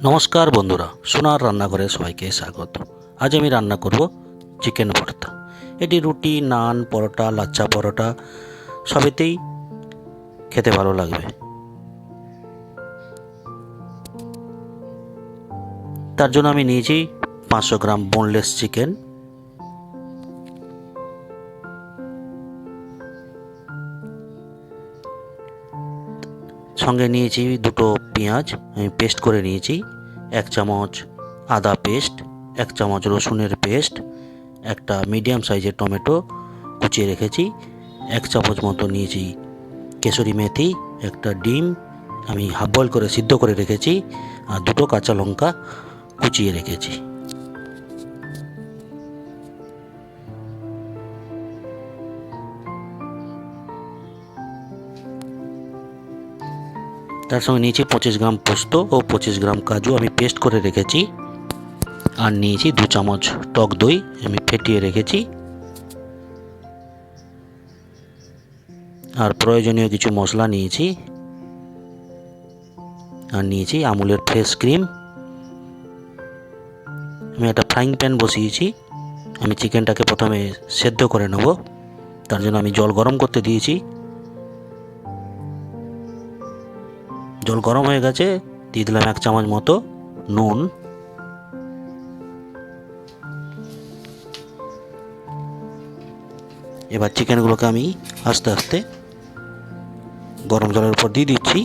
নমস্কার বন্ধুরা, সোনার রান্নাঘরে সবাইকে স্বাগত। আজ আমি রান্না করব চিকেন ভর্তা। এটি রুটি, নান, পরোটা, লাচ্ছা পরোটা সবেতেই খেতে ভালো লাগবে। তার জন্য আমি নিয়েছি 500 গ্রাম বোনলেস চিকেন, সঙ্গে নিয়েছি দুটো পেঁয়াজ আমি পেস্ট করে নিয়েছি, 1 চামচ আদা পেস্ট, 1 চামচ রসুনের পেস্ট, একটা মিডিয়াম সাইজের টমেটো কুচিয়ে রেখেছি, 1 চামচ মতো নিয়েছি কেশরি মেথি, একটা ডিম আমি হাফ বয়েল করে সিদ্ধ করে রেখেছি, আর দুটো কাঁচা লঙ্কা কুচিয়ে রেখেছি। তার সঙ্গে নিয়েছি 25 গ্রাম পোস্ত ও 25 গ্রাম কাজু আমি পেস্ট করে রেখেছি, আর নিয়েছি 2 চামচ টক দই আমি ফেটিয়ে রেখেছি, আর প্রয়োজনীয় কিছু মশলা নিয়েছি, আর নিয়েছি আমুলের ফ্রেশ ক্রিম। আমি একটা ফ্রাইং প্যান বসিয়েছি, আমি চিকেনটাকে প্রথমে সেদ্ধ করে নেব। তার জন্য আমি জল গরম করতে দিয়েছি, জল গরম হয়ে গেছে, দিয়ে দিলাম 1 চামচ মতো নুন, এবার চিকেনগুলোকে আমি আস্তে আস্তে গরম জলের উপর দিয়ে দিচ্ছি।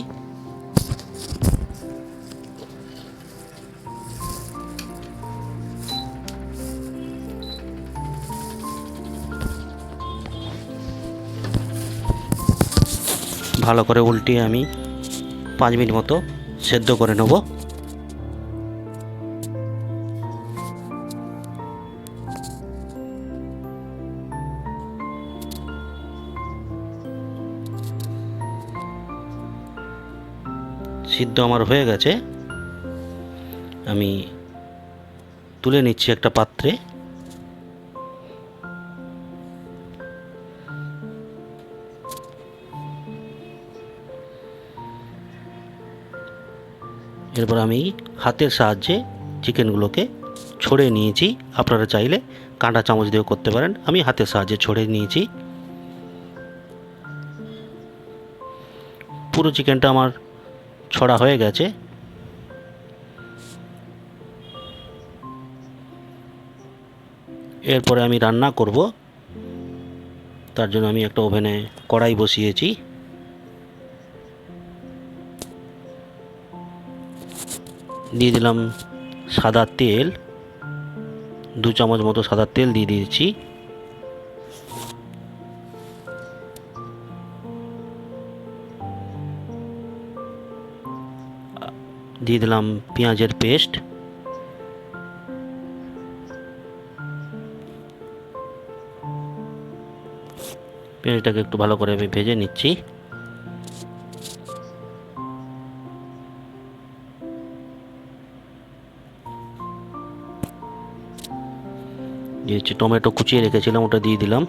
ভালো করে উল্টিয়ে আমি 5 মিনিট মতো সেদ্ধ করে নেব। সিদ্ধ আমার হয়ে গেছে, আমি তুলে নিচ্ছি একটা পাত্রে। এরপর আমি হাতের সাহায্যে চিকেনগুলোকে ছড়িয়ে নিয়েছি, আপনারা চাইলে কাঁটা চামচ দিয়েও করতে পারেন, আমি হাতের সাহায্যে ছড়িয়ে নিয়েছি। পুরো চিকেনটা আমার ছড়া হয়ে গেছে। এরপরে আমি রান্না করব, তার জন্য আমি একটা ওভেনে কড়াই বসিয়েছি, দিয়ে দিলাম সাদা তেল, 2 চামচ মতো সাদা তেল দিয়ে দিয়েছি, দিয়ে দিলাম পেঁয়াজের পেস্ট, পেঁয়াজটাকে একটু ভালো করে আমি ভেজে নিচ্ছি। দিয়েছি টমেটো কুচিয়ে রেখেছিলাম, ওটা দিয়ে দিলাম।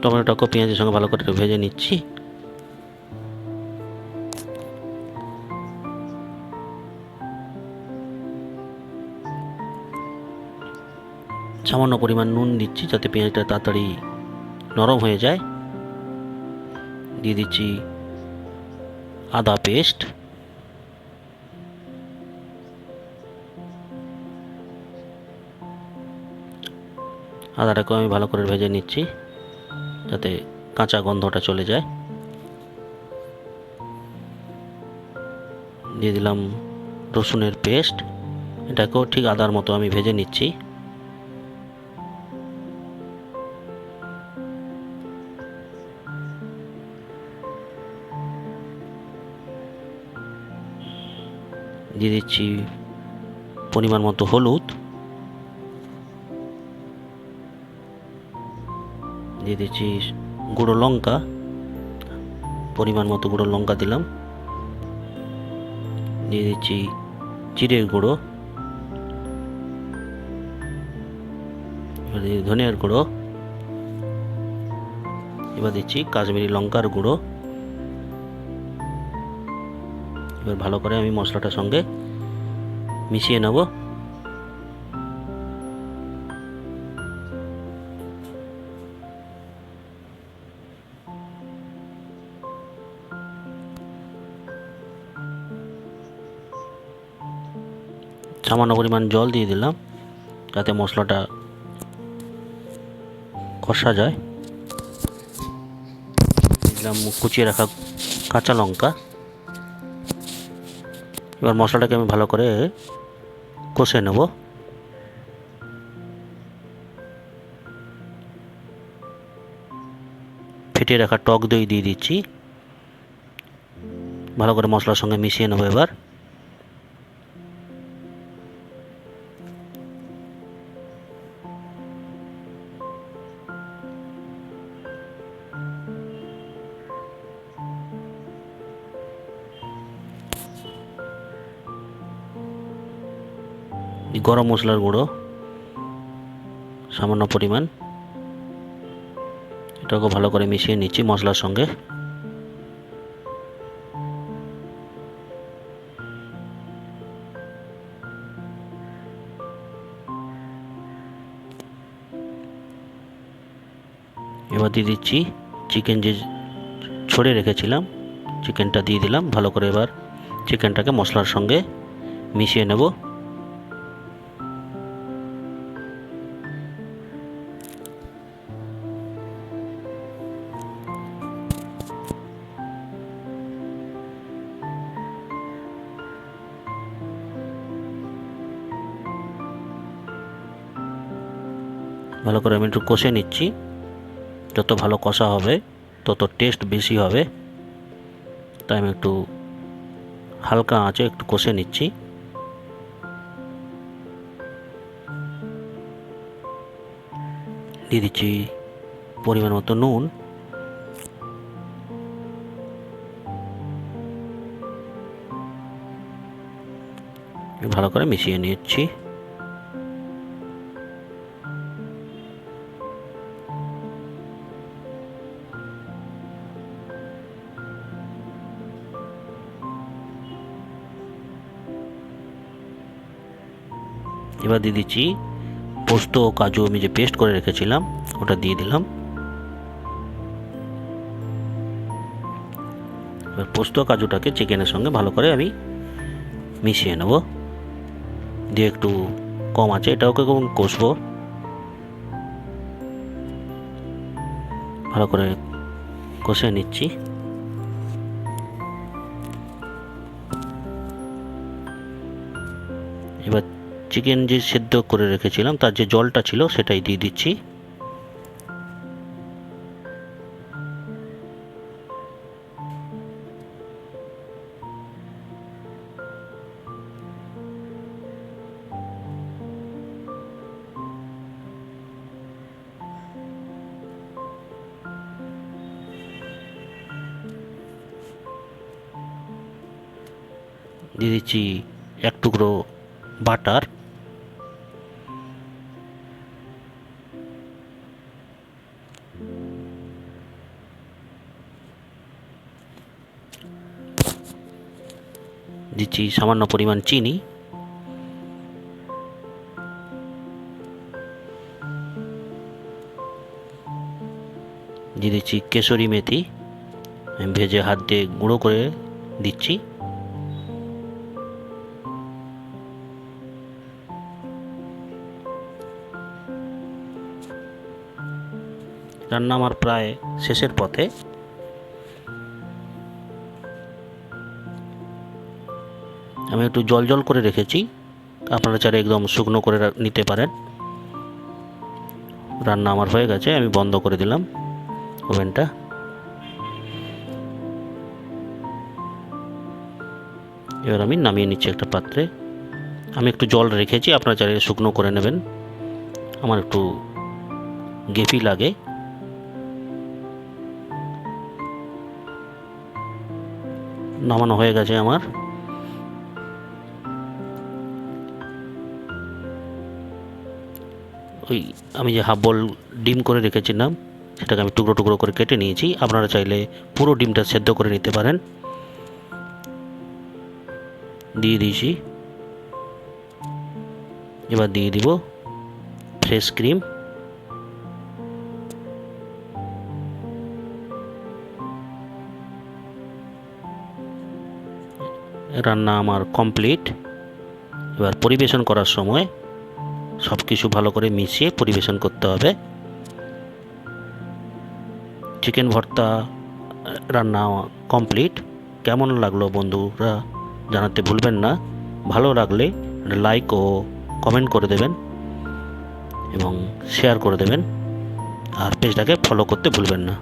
টমেটোটাকে পেঁয়াজের সঙ্গে ভালো করে ভেজে নিচ্ছি। সামান্য পরিমাণ নুন দিচ্ছি যাতে পেঁয়াজটা তাড়াতাড়ি নরম হয়ে যায়। দিয়ে দিচ্ছি আদা পেস্ট, আদাটাকেও আমি ভালো করে ভেজে নিচ্ছি যাতে কাঁচা গন্ধটা চলে যায়। দিয়ে দিলাম রসুনের পেস্ট, এটাকেও ঠিক আদার মতো আমি ভেজে নিচ্ছি। দিয়ে দিচ্ছি পরিমাণ মতো হলুদ, দিয়ে দিচ্ছি গুঁড়ো লঙ্কা, পরিমাণ মতো গুঁড়ো লঙ্কা দিলাম, দিয়ে দিচ্ছি জিরের গুঁড়ো, এবার দিয়ে ধনিয়ার গুঁড়ো, এবার দিচ্ছি কাশ্মীরি লঙ্কার গুঁড়ো, এবার ভালো করে আমি মশলাটার সঙ্গে মিশিয়ে নেব। সামান্য পরিমাণ জল দিয়ে দিলাম যাতে মশলাটা কষা যায়। দিলাম কুচিয়ে রাখা কাঁচা লঙ্কা। এবার মশলাটাকে আমি ভালো করে কষে নেব। ফেটিয়ে রাখা টক দই দিয়ে দিচ্ছি, ভালো করে মশলার সঙ্গে মিশিয়ে নেব। এবার গরম মশলার গুঁড়ো সামান্য পরিমাণ, এটাকে ভালো করে মিশিয়ে নিচ্ছি মশলার সঙ্গে। এবার দিয়ে দিচ্ছি চিকেন যে ছড়িয়ে রেখেছিলাম, চিকেনটা দিয়ে দিলাম। ভালো করে এবার চিকেনটাকে মশলার সঙ্গে মিশিয়ে নেব। ভালো করে আমি একটু কষে নিচ্ছি। যত ভালো কষা হবে তত টেস্ট বেশি হবে, তাই আমি একটু হালকা আঁচে একটু কষে নিচ্ছি। দিয়ে দিচ্ছি পরিমাণ মতো নুন। ভালো করে মিশিয়ে নিচ্ছি। এবার দিয়ে দিচ্ছি পোস্ত ও কাজু আমি যে পেস্ট করে রেখেছিলাম ওটা দিয়ে দিলাম। এবার পোস্ত কাজুটাকে চিকেনের সঙ্গে ভালো করে আমি মিশিয়ে নেব। দিয়ে একটু কম আছে এটাকে কষবো। ভালো করে কষে নিচ্ছি। এবার চিকেন যে সেদ্ধ করে রেখেছিলাম তার যে জলটা ছিল সেটাই দিয়ে দিচ্ছি। দিয়ে দিচ্ছি এক টুকরো বাটার। দিচ্ছি সামান্য পরিমাণ চিনি। দিয়ে দিচ্ছি কেশরি মেথি, আমি ভেজে হাত দিয়ে গুঁড়ো করে দিচ্ছি। রান্না আমার প্রায় শেষের পথে। আমি একটু জল জল করে রেখেছি, আপনারা চাইলে একদম শুকনো করে নিতে পারেন। রান্না আমার হয়ে গেছে, আমি বন্ধ করে দিলাম ওভেনটা। এবার আমি নামিয়ে নিচ্ছি একটা পাত্রে। আমি একটু জল রেখেছি, আপনারা চাইলে শুকনো করে নেবেন, আমার একটু গেফি লাগে। নামানো হয়ে গেছে আমার। ওই আমি যে হাফ বল ডিম করে রেখেছিলাম সেটাকে আমি টুকরো টুকরো করে কেটে নিয়েছি। আপনারা চাইলে পুরো ডিমটা সেদ্ধ করে নিতে পারেন। দিয়ে দিয়েছি। এবার দিয়ে দিব ফ্রেশ ক্রিম। রান্না আমার কমপ্লিট। এবার পরিবেশন করার সময় সব কিছু ভালো করে মিশিয়ে পরিবেশন করতে হবে। চিকেন ভর্তা রান্না কমপ্লিট। কেমন লাগলো বন্ধুরা জানাতে ভুলবেন না। ভালো লাগলে লাইক ও কমেন্ট করে দেবেন এবং শেয়ার করে দেবেন, আর পেজটাকে ফলো করতে ভুলবেন না।